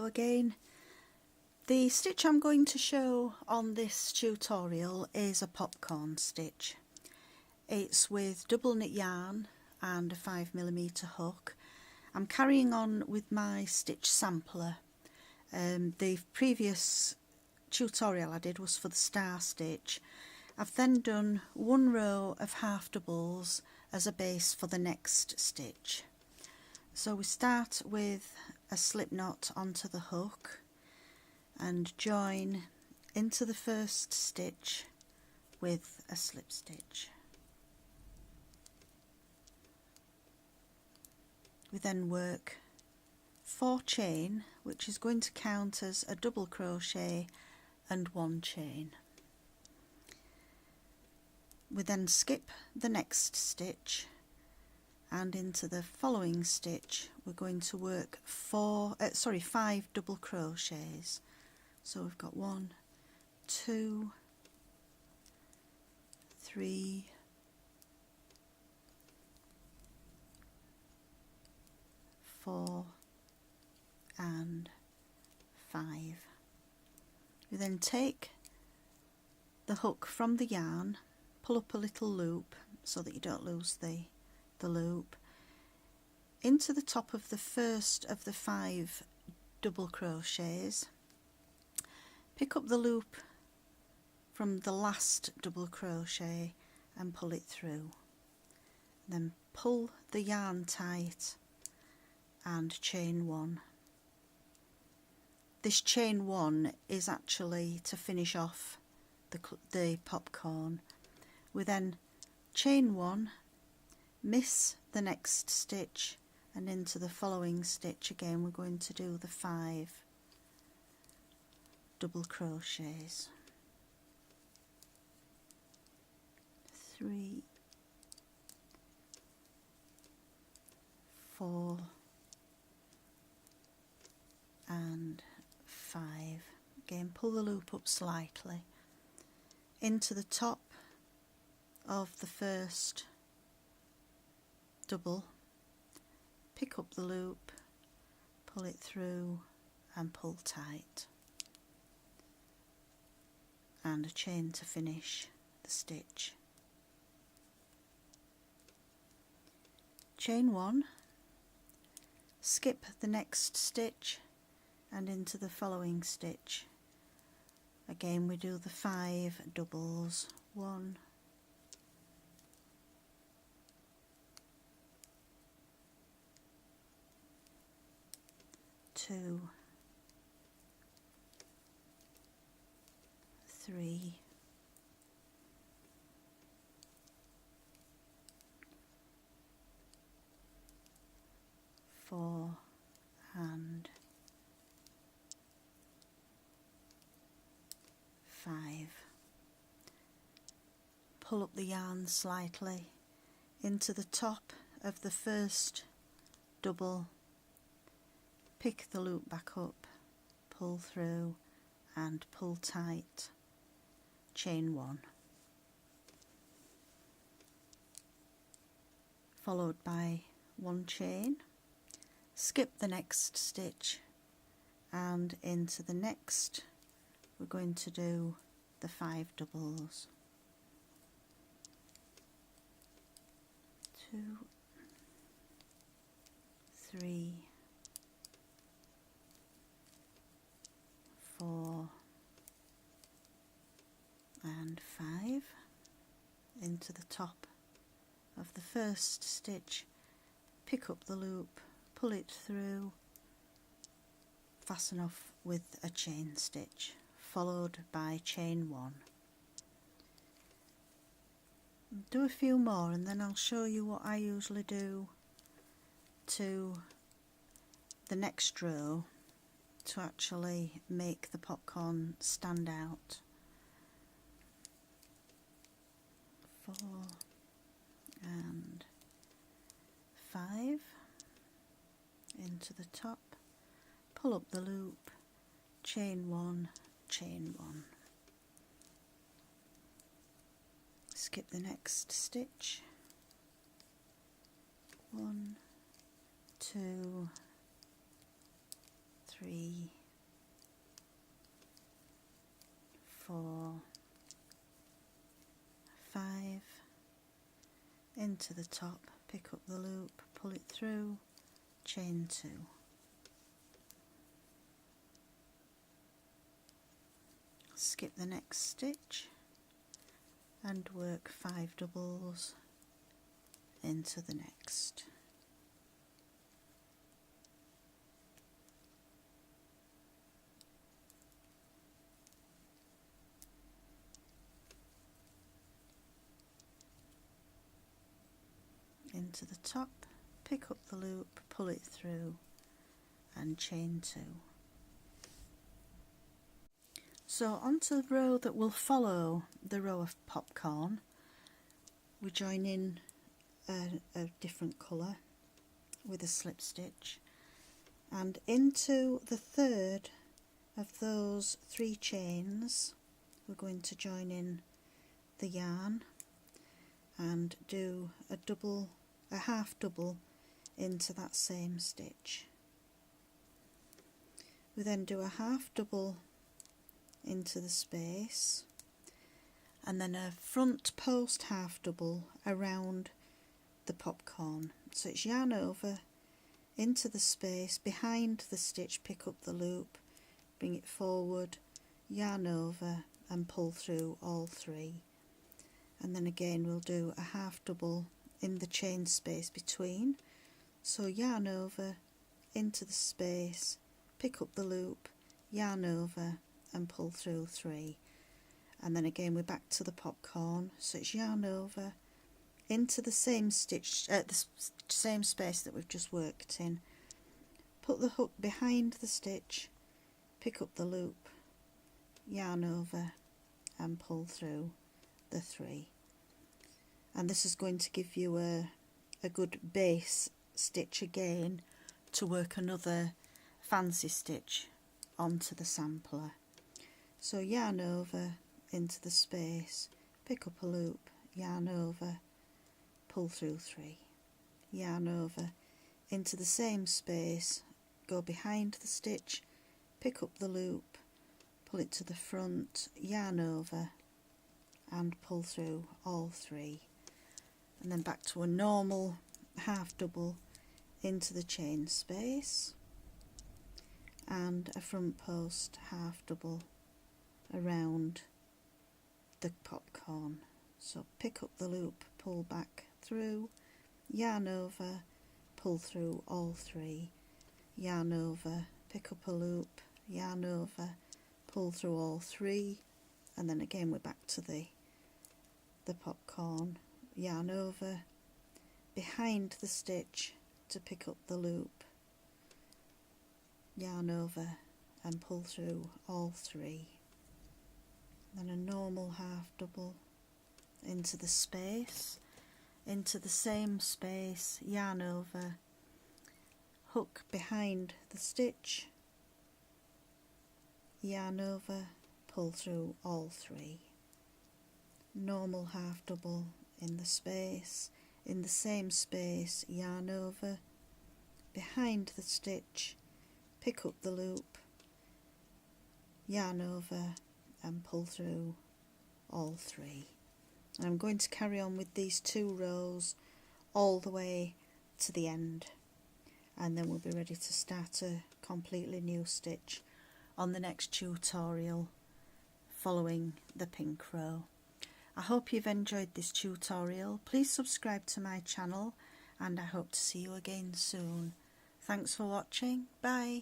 again. The stitch I'm going to show on this tutorial is a popcorn stitch. It's with double knit yarn and a 5mm hook. I'm carrying on with my stitch sampler. The previous tutorial I did was for the star stitch. I've then done one row of half doubles as a base for the next stitch. So we start with a slip knot onto the hook and join into the first stitch with a slip stitch. We then work 4 chain, which is going to count as a double crochet and 1 chain. We then skip the next stitch, and into the following stitch we're going to work 5 double crochets. So we've got 1, 2, 3, 4 and 5. We then take the hook from the yarn, pull up a little loop so that you don't lose the loop, into the top of the first of the 5 double crochets, pick up the loop from the last double crochet and pull it through. Then pull the yarn tight and chain 1. This chain 1 is actually to finish off the popcorn. We then chain 1, miss the next stitch, and into the following stitch again we're going to do the 5 double crochets. 3, 4 and 5. Again, pull the loop up slightly into the top of the first double, pick up the loop, pull it through and pull tight, and a chain to finish the stitch. Chain 1, skip the next stitch and into the following stitch. Again we do the 5 doubles. 1, 2, 3, 4 and 5. Pull up the yarn slightly into the top of the first double, pick the loop back up, pull through and pull tight, chain 1, followed by 1 chain, skip the next stitch, and into the next we're going to do the 5 doubles. 2, 3, 4 and 5. Into the top of the first stitch, pick up the loop, pull it through, fasten off with a chain stitch, followed by chain 1. Do a few more and then I'll show you what I usually do to the next row to actually make the popcorn stand out. 4 and 5 into the top, pull up the loop, chain 1, chain 1. Skip the next stitch, 1, 2, 3, into the top, pick up the loop, pull it through, chain 2. Skip the next stitch and work 5 doubles into the next. Into the top, pick up the loop, pull it through and chain 2. So onto the row that will follow the row of popcorn, we join in a different colour with a slip stitch, and into the third of those 3 chains we're going to join in the yarn and do a half double into that same stitch. We then do a half double into the space and then a front post half double around the popcorn. So it's yarn over into the space, behind the stitch, pick up the loop, bring it forward, yarn over and pull through all 3, and then again we'll do a half double in the chain space between. So yarn over into the space, pick up the loop, yarn over and pull through 3, and then again we're back to the popcorn. So it's yarn over into the same stitch, the same space that we've just worked in, put the hook behind the stitch, pick up the loop, yarn over and pull through the 3. And this is going to give you a good base stitch again to work another fancy stitch onto the sampler. So yarn over into the space, pick up a loop, yarn over, pull through 3, yarn over into the same space, go behind the stitch, pick up the loop, pull it to the front, yarn over and pull through all 3, and then back to a normal half double into the chain space and a front post half double around the popcorn. So pick up the loop, pull back through, yarn over, pull through all 3, yarn over, pick up a loop, yarn over, pull through all 3, and then again we're back to the popcorn, yarn over, behind the stitch to pick up the loop, yarn over and pull through all 3, then a normal half double into the space, into the same space, yarn over, hook behind the stitch, yarn over, pull through all 3, normal half double in the space, in the same space, yarn over, behind the stitch, pick up the loop, yarn over and pull through all 3. And I'm going to carry on with these 2 rows all the way to the end, and then we'll be ready to start a completely new stitch on the next tutorial following the pink row. I hope you've enjoyed this tutorial. Please subscribe to my channel and I hope to see you again soon. Thanks for watching. Bye.